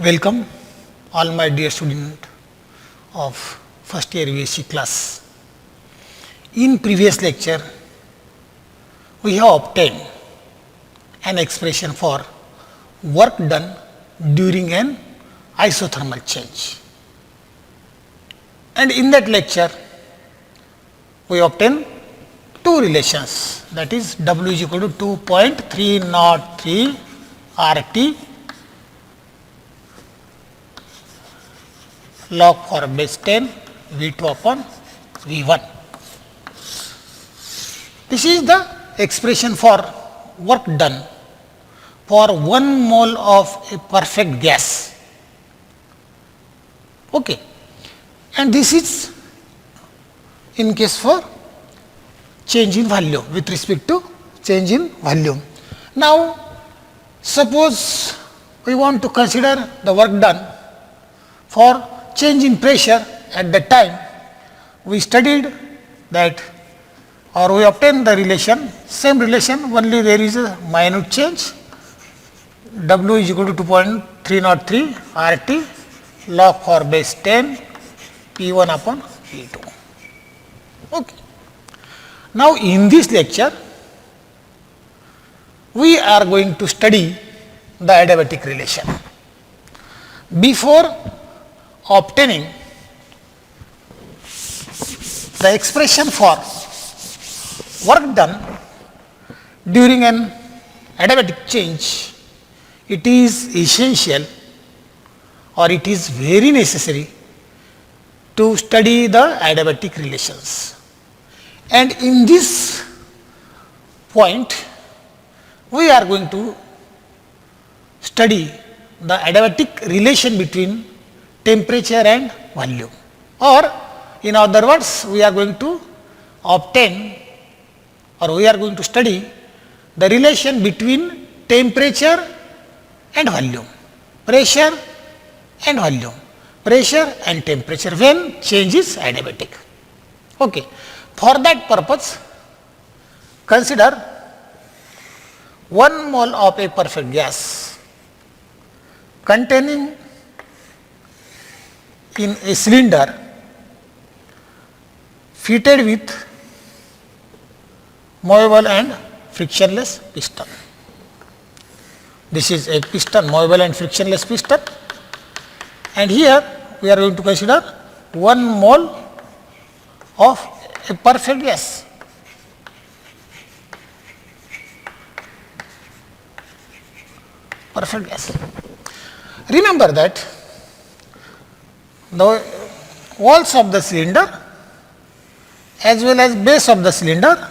Welcome all my dear student of first year VSc class. In previous lecture, we have obtained an expression for work done during an isothermal change. And in that lecture, we obtained two relations, that is W is equal to 2.303 RT log for base 10 V2 upon V1. This is the expression for work done for 1 mole of a perfect gas. Okay. And this is in case for change in volume, with respect to change in volume. Now, suppose we want to consider the work done for change in pressure. At that time we studied that, or we obtained the relation, same relation, only there is a minute change. W is equal to 2.303 RT log for base 10 P1 upon P2. Okay. Now, in this lecture we are going to study the adiabatic relation. Before obtaining the expression for work done during an adiabatic change, it is essential or it is very necessary to study the adiabatic relations. And in this point, we are going to study the adiabatic relation between temperature and volume, or in other words, we are going to obtain, or we are going to study the relation between temperature and volume, pressure and volume, pressure and temperature when change is adiabatic. Okay. For that purpose, consider 1 mole of a perfect gas containing in a cylinder fitted with movable and frictionless piston. This is a piston, movable and frictionless piston, and here we are going to consider 1 mole of a perfect gas. Perfect gas. Remember that the walls of the cylinder as well as base of the cylinder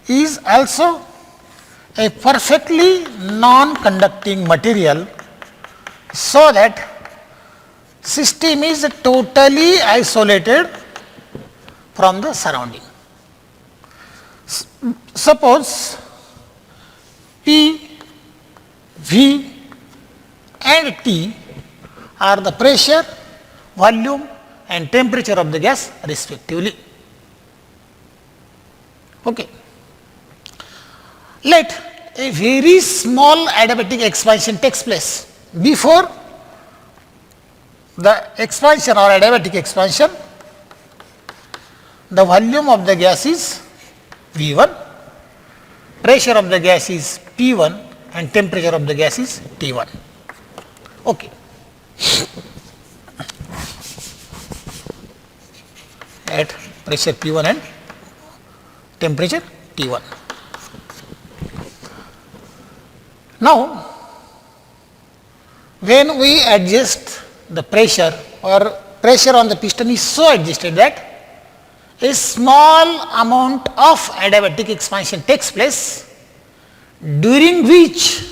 is also a perfectly non-conducting material, so that system is totally isolated from the surrounding. Suppose P, V and T are the pressure, volume and temperature of the gas respectively. Okay. Let a very small adiabatic expansion takes place. Before the expansion or adiabatic expansion, the volume of the gas is V1, pressure of the gas is P1 and temperature of the gas is T1. Okay. At pressure P1 and temperature T1. Now, when we adjust the pressure, or pressure on the piston is so adjusted that a small amount of adiabatic expansion takes place, during which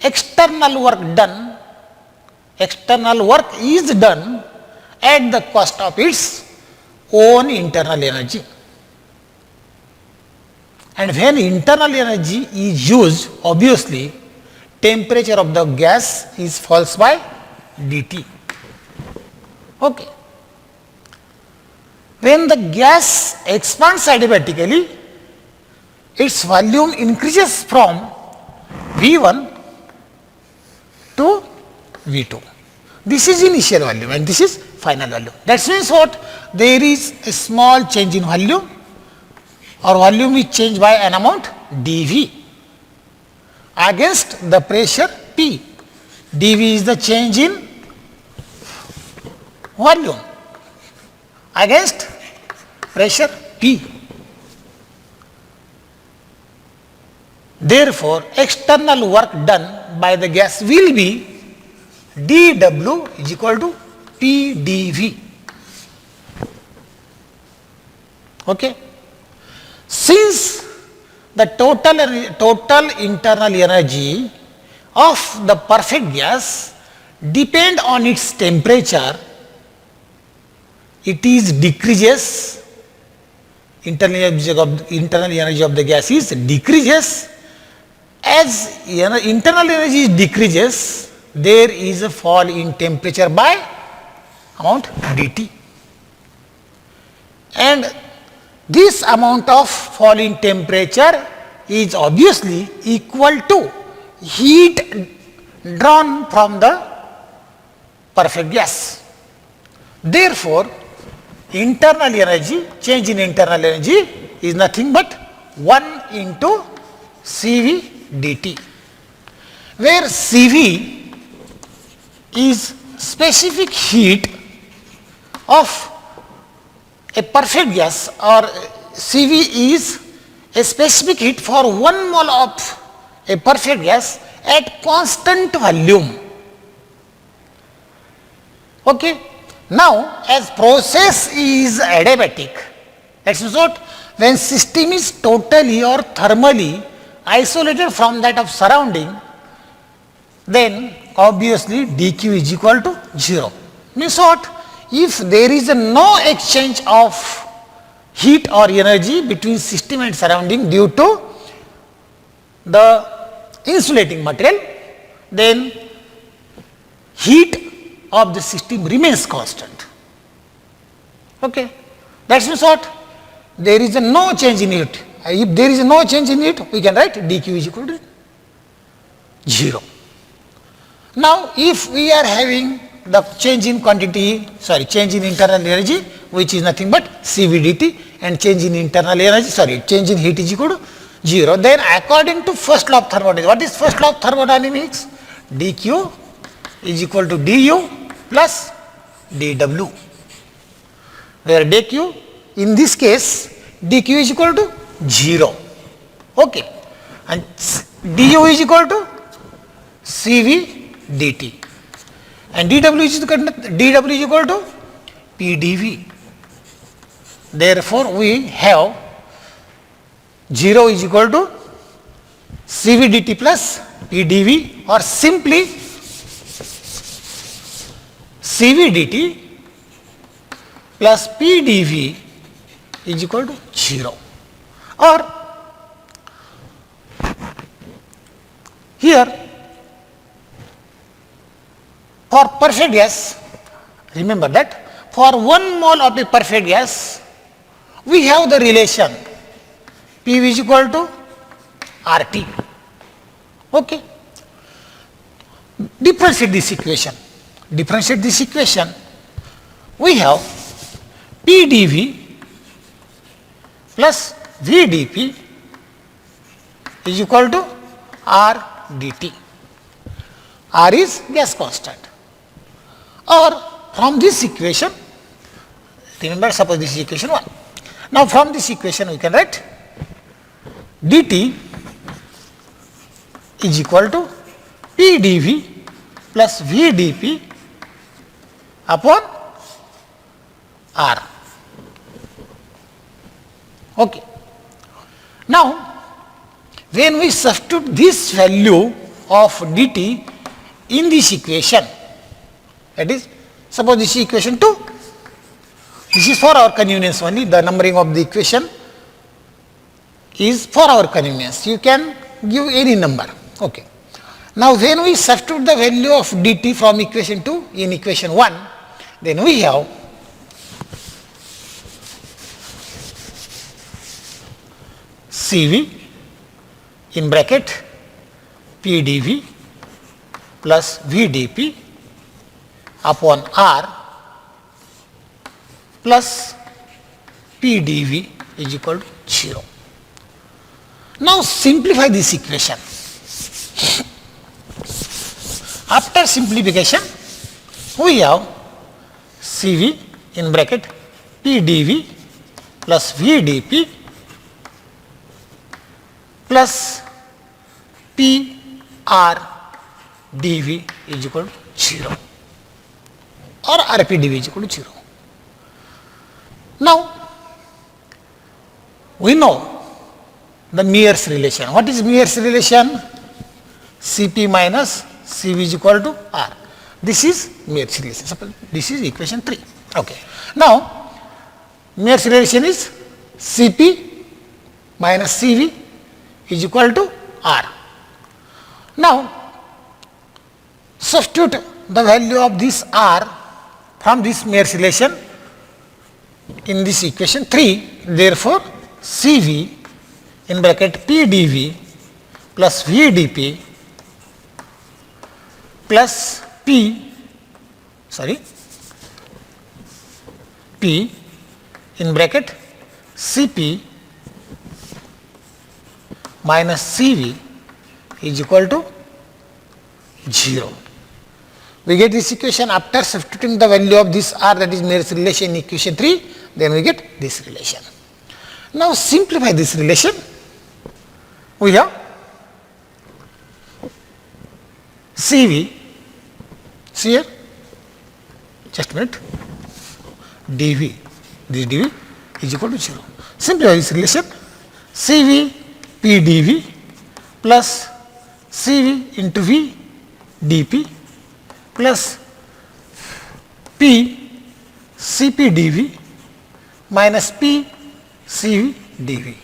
external work is done at the cost of its own internal energy. And when internal energy is used, obviously temperature of the gas is falls by dT. Okay. When the gas expands adiabatically, its volume increases from V1 to V2. This is initial value and this is final value. That means what? There is a small change in volume, or volume is changed by an amount dV against the pressure P. dV is the change in volume against pressure P. Therefore, external work done by the gas will be dW is equal to PdV. Okay. Since the total internal energy of the perfect gas depend on its temperature, it is decreases, internal energy of the gas is decreases. As internal energy decreases, there is a fall in temperature by amount dT, and this amount of fall in temperature is obviously equal to heat drawn from the perfect gas. Therefore, internal energy, change in internal energy is nothing but 1 into CV dt, where CV is specific heat of a perfect gas, or CV is a specific heat for 1 mole of a perfect gas at constant volume. Okay. Now, as process is adiabatic, that means what? When system is totally or thermally isolated from that of surrounding, then obviously dq is equal to 0. Means what? If there is no exchange of heat or energy between system and surrounding due to the insulating material, then heat of the system remains constant. Okay. That means what? There is no change in it. If there is no change in it, we can write dq is equal to 0. Now, if we are having the change in change in internal energy, which is nothing but CV dt, and change in internal energy, change in heat is equal to 0, then according to first law of thermodynamics, what is first law of thermodynamics? dq is equal to du plus dw, where dq, in this case, dq is equal to 0. Okay. And du is equal to CV dt, and dw is equal to pdv. Therefore, we have 0 is equal to CV dt plus pdv, or simply CV dt plus pdv is equal to 0. Or here, for perfect gas, remember that for 1 mole of a perfect gas, we have the relation P is equal to RT. Okay. Differentiate this equation. We have PdV plus VdP is equal to R dt. R is gas constant. Or from this equation, remember, suppose this is equation 1. Now, from this equation we can write dt is equal to PdV plus VdP upon R. Okay. Now, when we substitute this value of dt in this equation, that is, suppose this is equation 2, this is for our convenience only, the numbering of the equation is for our convenience. You can give any number. Okay. Now, when we substitute the value of dt from equation 2 in equation 1, then we have CV in bracket PdV plus VdP upon R plus P dV is equal to 0. Now simplify this equation. After simplification, we have Cv in bracket P dV plus V dP plus P R dV is equal to 0 or Rp dV is equal to 0. Now, we know the Meyer's relation. What is Meyer's relation? Cp minus Cv is equal to R. This is Meyer's relation. Suppose this is equation 3. Okay. Now, Meyer's relation is Cp minus Cv is equal to R. Now, substitute the value of this R from this Meyer's relation in this equation 3. Therefore, Cv in bracket P dV plus V dP plus P in bracket Cp minus Cv is equal to 0. We get this equation after substituting the value of this R, that is Meyer's relation, in equation 3, then we get this relation. Now simplify this relation. We have Cv, see here, just a minute, dV, this dV is equal to 0. Simplify this relation. Cv P dV plus Cv into V dP plus P Cp dV minus P Cv dV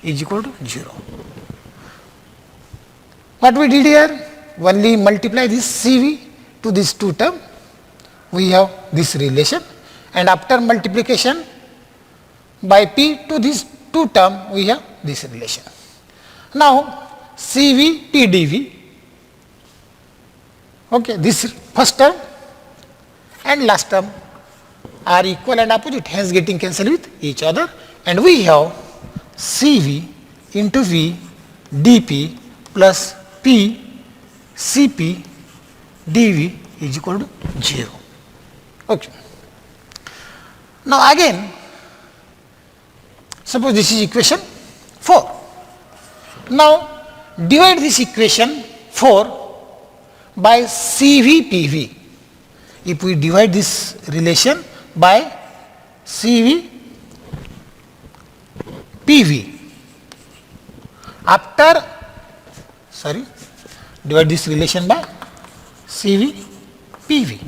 is equal to 0. What we did here? Only multiply this Cv to these two terms, we have this relation, and after multiplication by P to these two terms, we have this relation. Now, Cv P dV, okay, this first term and last term are equal and opposite, hence getting cancelled with each other, and we have Cv into V dP plus P Cp dV is equal to 0. Okay. Now again, suppose this is equation 4. Now divide this equation 4 by Cv PV. If we divide this relation by Cv PV, divide this relation by Cv PV.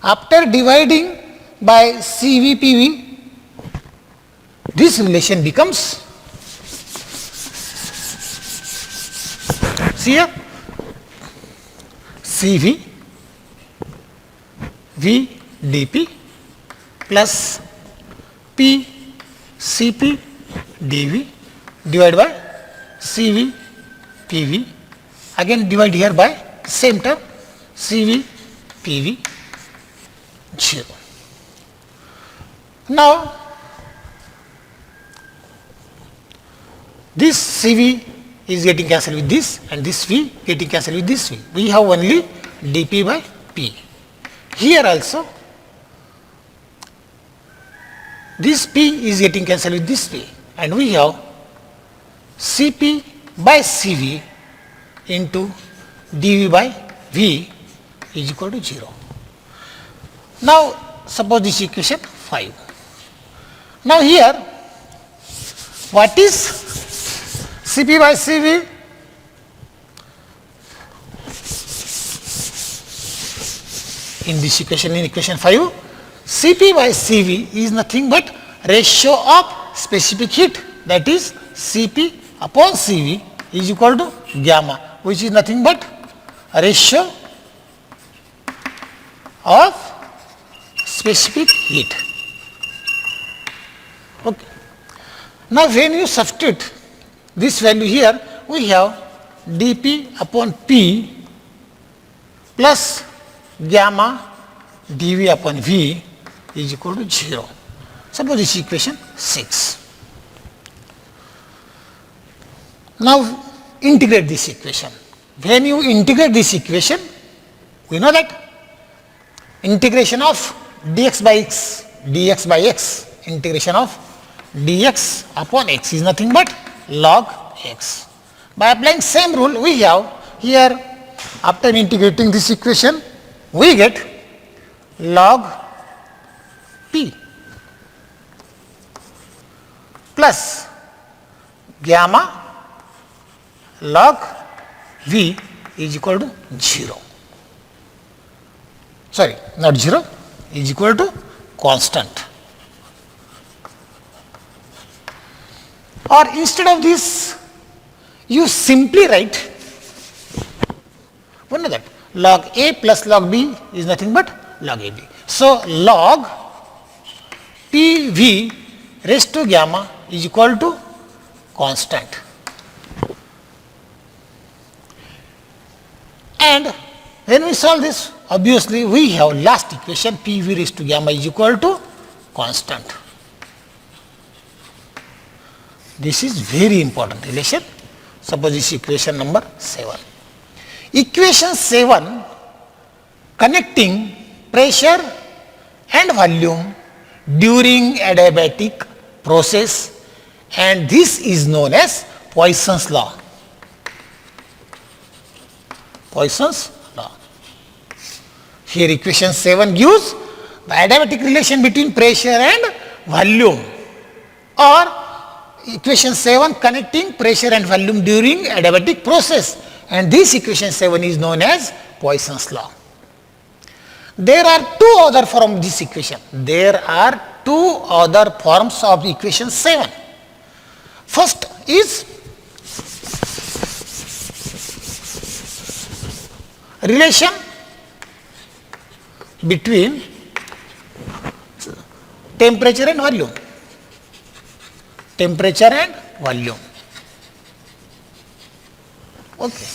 After dividing by Cv PV, this relation becomes, see here, Cv V dP plus P Cp dV divided by Cv PV, again divide here by same term Cv PV 0. Now this Cv is getting cancelled with this, and this V getting cancelled with this V. We have only dP by P. Here also this P is getting cancelled with this P, and we have Cp by Cv into dV by V is equal to 0. Now suppose this equation 5. Now here what is Cp by Cv? In this equation, in equation 5, Cp by Cv is nothing but ratio of specific heat, that is Cp upon Cv is equal to gamma, which is nothing but a ratio of specific heat. Okay. Now when you substitute this value here, we have dP upon P plus gamma dV upon V is equal to 0. Suppose this is equation 6. Now integrate this equation. When you integrate this equation, we know that integration of dx by x, integration of dx upon x is nothing but log x. By applying same rule, we have here, after integrating this equation, we get log p plus gamma log v is equal to 0. Sorry, not 0, is equal to constant. Or instead of this, you simply write, what is that? Log a plus log b is nothing but log ab. So log pv raised to gamma is equal to constant. And when we solve this, obviously we have last equation pv raised to gamma is equal to constant. This is very important relation. Suppose this is equation number 7. Equation 7 connecting pressure and volume during adiabatic process, and this is known as Poisson's law. Poisson's law. Here equation 7 gives the adiabatic relation between pressure and volume, or equation 7 connecting pressure and volume during adiabatic process, and this equation 7 is known as Poisson's law. There are two other forms of this equation. There are two other forms of equation 7. First is relation between temperature and volume. Temperature and volume. Okay.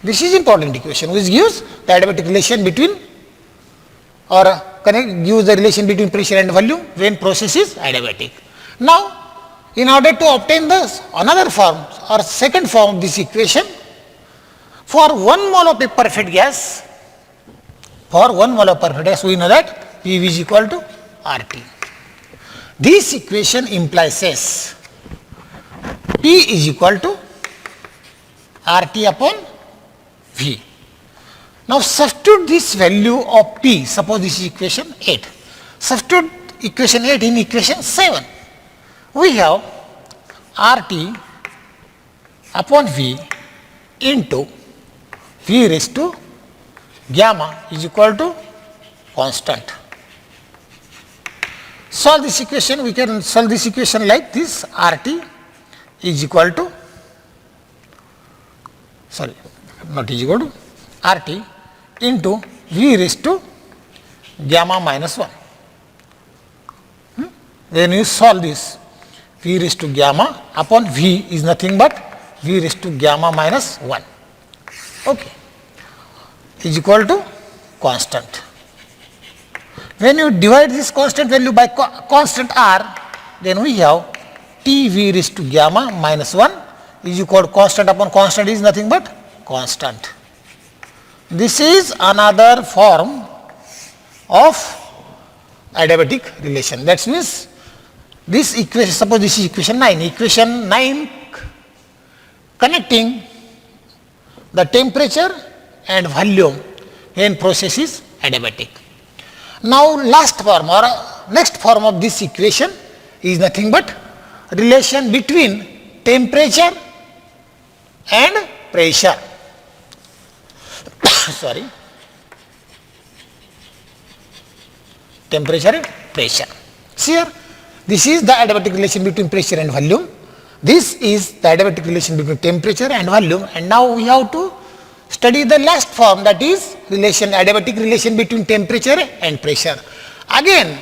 This is important equation which gives the adiabatic relation between, or gives the relation between pressure and volume when process is adiabatic. Now, in order to obtain this another form or second form of this equation, for 1 mole of a perfect gas, we know that PV is equal to RT. This equation implies as P is equal to RT upon V. Now substitute this value of P, suppose this is equation 8. Substitute equation 8 in equation 7. We have RT upon V into V raised to gamma is equal to constant. Solve this equation, we can solve this equation like this: RT is equal to, sorry, not is equal to, RT into V raised to gamma minus 1. When you solve this, V raised to gamma upon V is nothing but V raised to gamma minus 1. Okay. Is equal to constant. When you divide this constant value by constant R, then we have T V raised to gamma minus 1 is equal to constant upon constant is nothing but constant. This is another form of adiabatic relation. That means this equation, suppose this is equation 9. Equation 9 connecting the temperature and volume when process is adiabatic. Now last form or next form of this equation is nothing but relation between temperature and pressure. Sorry, temperature and pressure. Here, this is the adiabatic relation between pressure and volume. This is the adiabatic relation between temperature and volume, and now we have to study the last form, that is adiabatic relation between temperature and pressure. Again,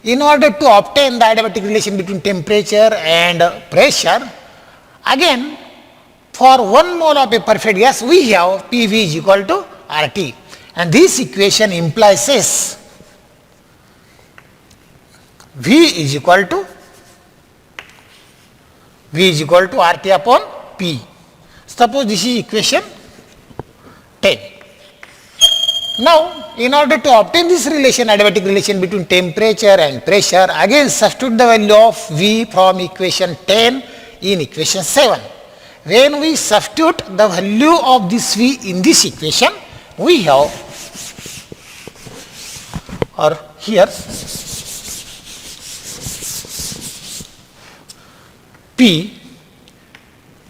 in order to obtain the adiabatic relation between temperature and pressure, again for 1 mole of a perfect gas we have PV is equal to RT, And this equation implies this. V is equal to RT upon P. Suppose this is equation 10. Now, in order to obtain this relation, adiabatic relation between temperature and pressure, again substitute the value of V from equation 10 in equation 7. When we substitute the value of this V in this equation, we have, or here, P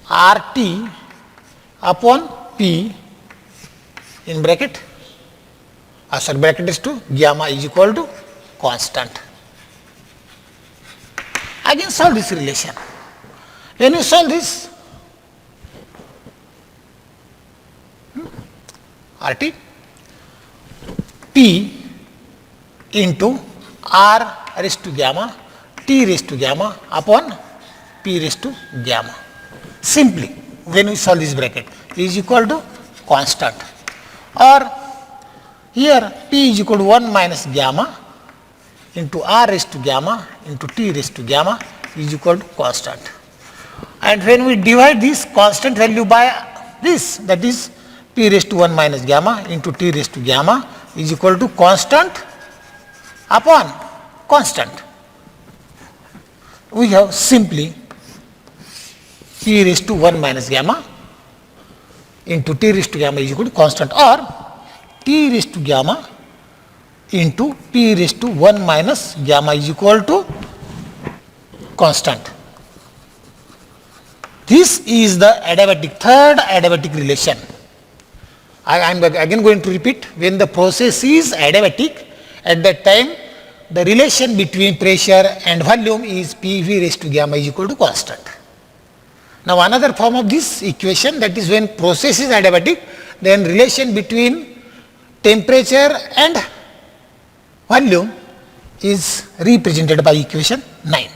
RT upon P in bracket, bracket is to gamma is equal to constant. Again solve this relation. When you solve this, RT P into R raised to gamma T raised to gamma upon P raised to gamma. Simply, when we solve this bracket, is equal to constant, or here P is equal to 1 minus gamma into R raised to gamma into T raised to gamma is equal to constant. And when we divide this constant value by this, that is P raised to 1 minus gamma into T raised to gamma is equal to constant upon constant, we have simply P raised to 1 minus gamma into T raised to gamma is equal to constant, or T raised to gamma into P raised to 1 minus gamma is equal to constant. This is the third adiabatic relation. I am again going to repeat, when the process is adiabatic, at that time the relation between pressure and volume is PV raised to gamma is equal to constant. Now another form of this equation, that is when process is adiabatic, then relation between temperature and volume is represented by equation 9.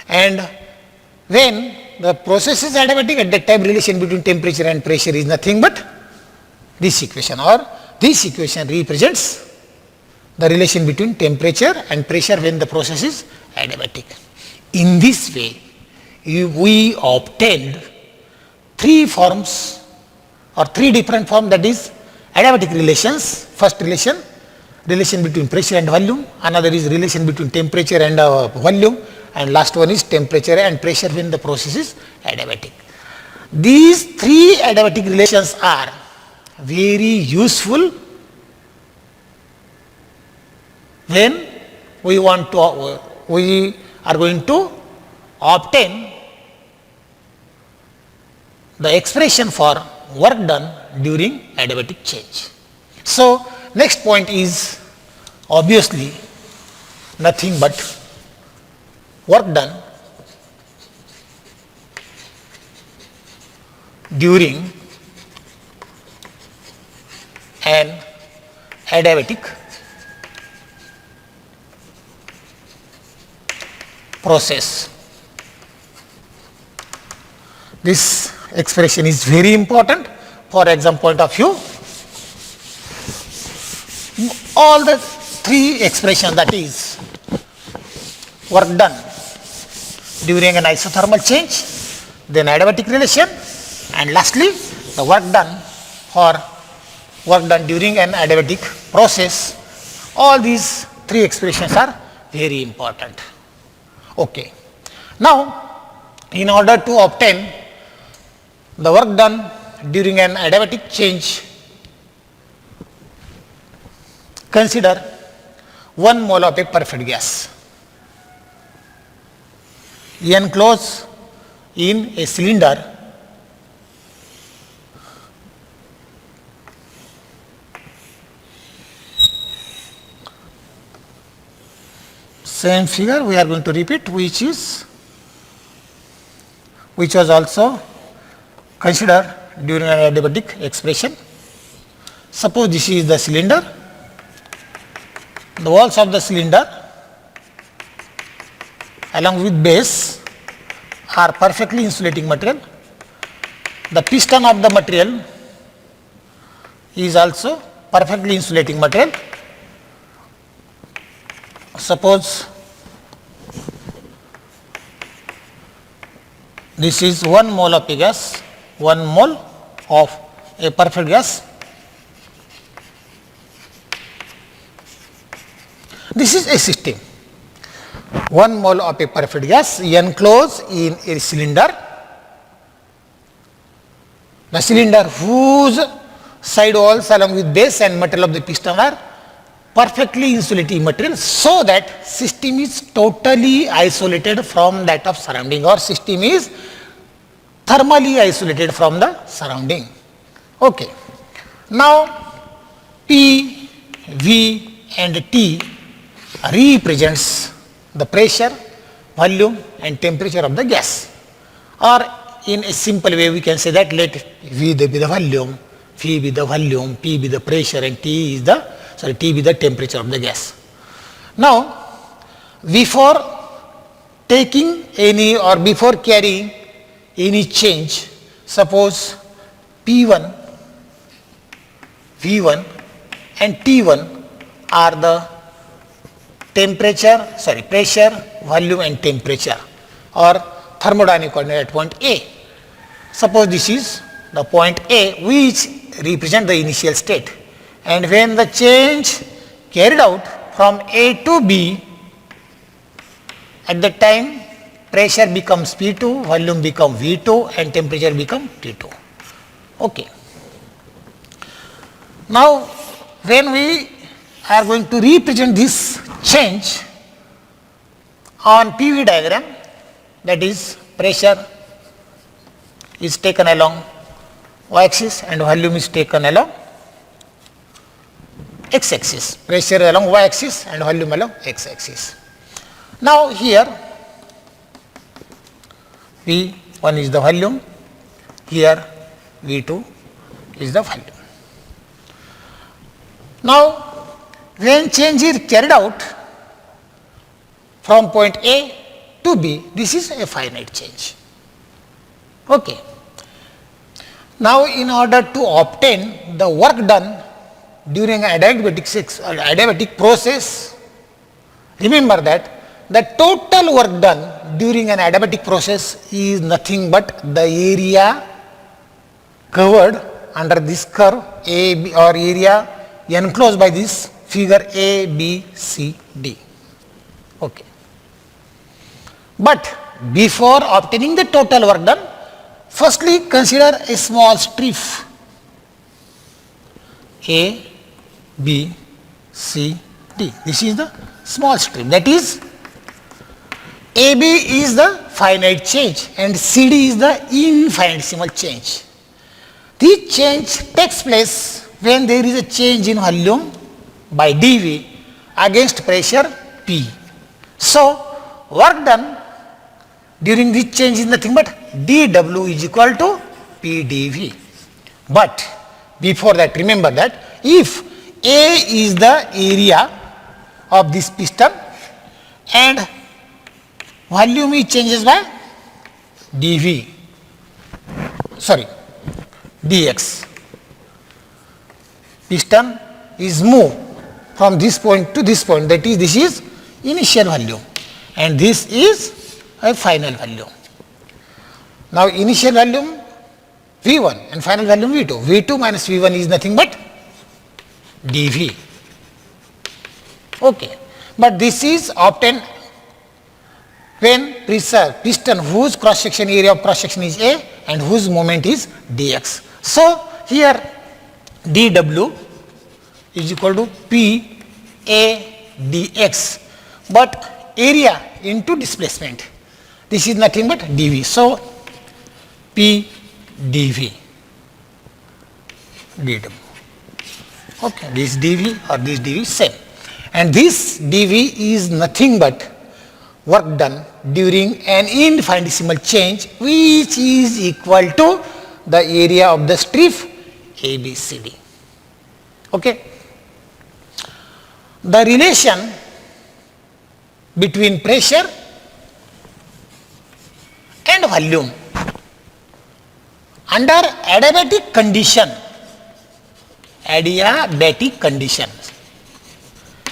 And when the process is adiabatic, at that time relation between temperature and pressure is nothing but this equation, or this equation represents the relation between temperature and pressure when the process is adiabatic. In this way, we obtained three forms or three different forms, that is adiabatic relations. First relation between pressure and volume, another is relation between temperature and volume, and last one is temperature and pressure when the process is adiabatic. These three adiabatic relations are very useful when we are going to obtain the expression for work done during adiabatic change. So next point is obviously nothing but work done during an adiabatic process. This expression is very important for exam point of view. All the three expressions, that is work done during an isothermal change, then adiabatic relation, and lastly the work done during an adiabatic process. All these three expressions are very important. Okay. Now, in order to obtain the work done during an adiabatic change, consider 1 mole of a perfect gas enclosed in a cylinder same figure we are going to repeat, which was also considered during an adiabatic expression. Suppose this is the cylinder, the walls of the cylinder along with base are perfectly insulating material. The piston of the material is also perfectly insulating material. Suppose this is 1 mole of a gas, 1 mole of a perfect gas. This is a system. 1 mole of a perfect gas enclosed in a cylinder. The cylinder whose side walls along with base and metal of the piston are perfectly insulating material, so that system is totally isolated from that of surrounding, or system is thermally isolated from the surrounding. Okay. Now P, V and T represents the pressure, volume and temperature of the gas, or in a simple way we can say that let V be the volume, V be the volume, P be the pressure and T be the temperature of the gas. Now before taking any or before carrying any change, suppose P1, V1 and T1 are the pressure, volume and temperature, or thermodynamic coordinate at point A. Suppose this is the point A which represent the initial state, and when the change carried out from A to B, at that time pressure becomes P2, volume becomes V2 and temperature becomes T2. Okay. Now when we are going to represent this change on PV diagram, that is pressure is taken along y axis and volume is taken along x axis, pressure along y axis and volume along x axis. Now here V1 is the volume, here V2 is the volume. Now when change is carried out from point A to B, this is a finite change. Okay. Now in order to obtain the work done during adiabatic process, remember that the total work done during an adiabatic process is nothing but the area covered under this curve A, B, or area enclosed by this figure A, B, C, D. Okay. But before obtaining the total work done, firstly consider a small strip A, B, C, D. This is the small strip, that is AB is the finite change and CD is the infinitesimal change. This change takes place when there is a change in volume by dV against pressure P. So work done during this change is nothing but dW is equal to PdV. But before that, remember that if A is the area of this piston and volume is changes by dV, dx, piston is moved from this point to this point, that is this is initial volume and this is a final volume. Now initial volume V1 and final volume V2. V2 minus V1 is nothing but dV. Okay. But this is obtained when piston whose cross section area of cross section is A and whose moment is dx. So here dW is equal to P A dx, but area into displacement, this is nothing but dV. So P dV dW. Okay, this dV or this dV same, and this dV is nothing but work done during an infinitesimal change which is equal to the area of the strip ABCD. Okay. The relation between pressure and volume under adiabatic condition Adiabatic conditions.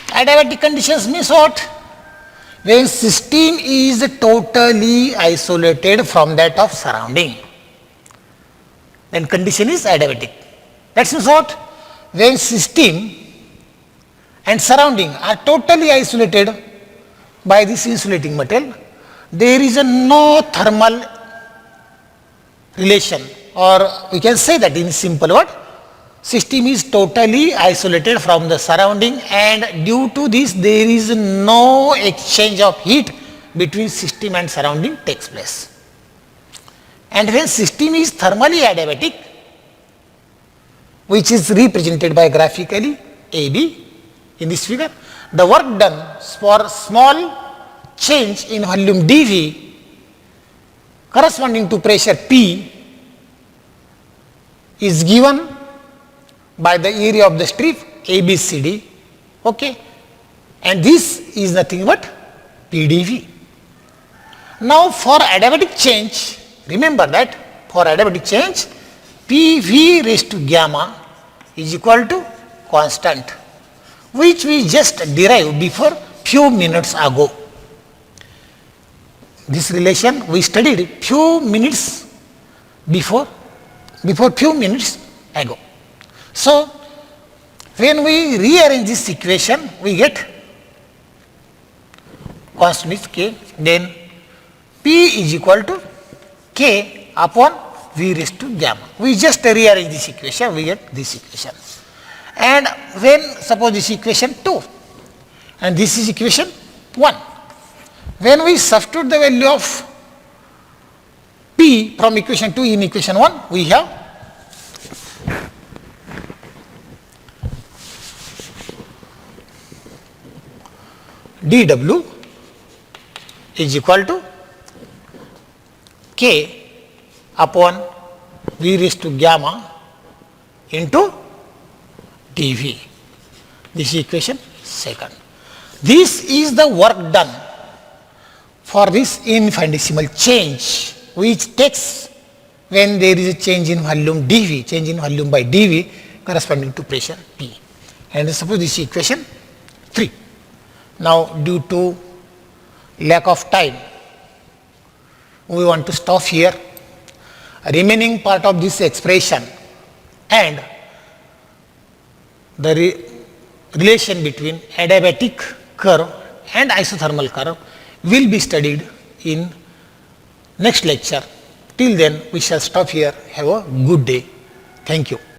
Adiabatic conditions means what? When system is totally isolated from that of surrounding, then condition is adiabatic. That means what? When system and surrounding are totally isolated by this insulating material, there is no thermal relation, or we can say that in simple word, system is totally isolated from the surrounding, and due to this there is no exchange of heat between system and surrounding takes place. And when system is thermally adiabatic, which is represented by graphically AB in this figure, the work done for small change in volume dV corresponding to pressure P is given by the area of the strip ABCD, okay, and this is nothing but PdV. Now for adiabatic change, remember that for adiabatic change, PV raised to gamma is equal to constant, which we just derived before few minutes ago. This relation we studied few minutes before few minutes ago. So when we rearrange this equation, we get constant is K, then P is equal to K upon V raised to gamma. We just rearrange this equation, we get this equation. And when suppose this equation 2 and this is equation 1, when we substitute the value of P from equation 2 in equation 1, we have dW is equal to K upon V raised to gamma into dV. This is equation 2. This is the work done for this infinitesimal change, which takes when there is a change in volume dV, change in volume by dV corresponding to pressure P. And suppose this is equation 3. Now due to lack of time, we want to stop here. Remaining part of this expression and the relation between adiabatic curve and isothermal curve will be studied in next lecture. Till then, we shall stop here. Have a good day. Thank you.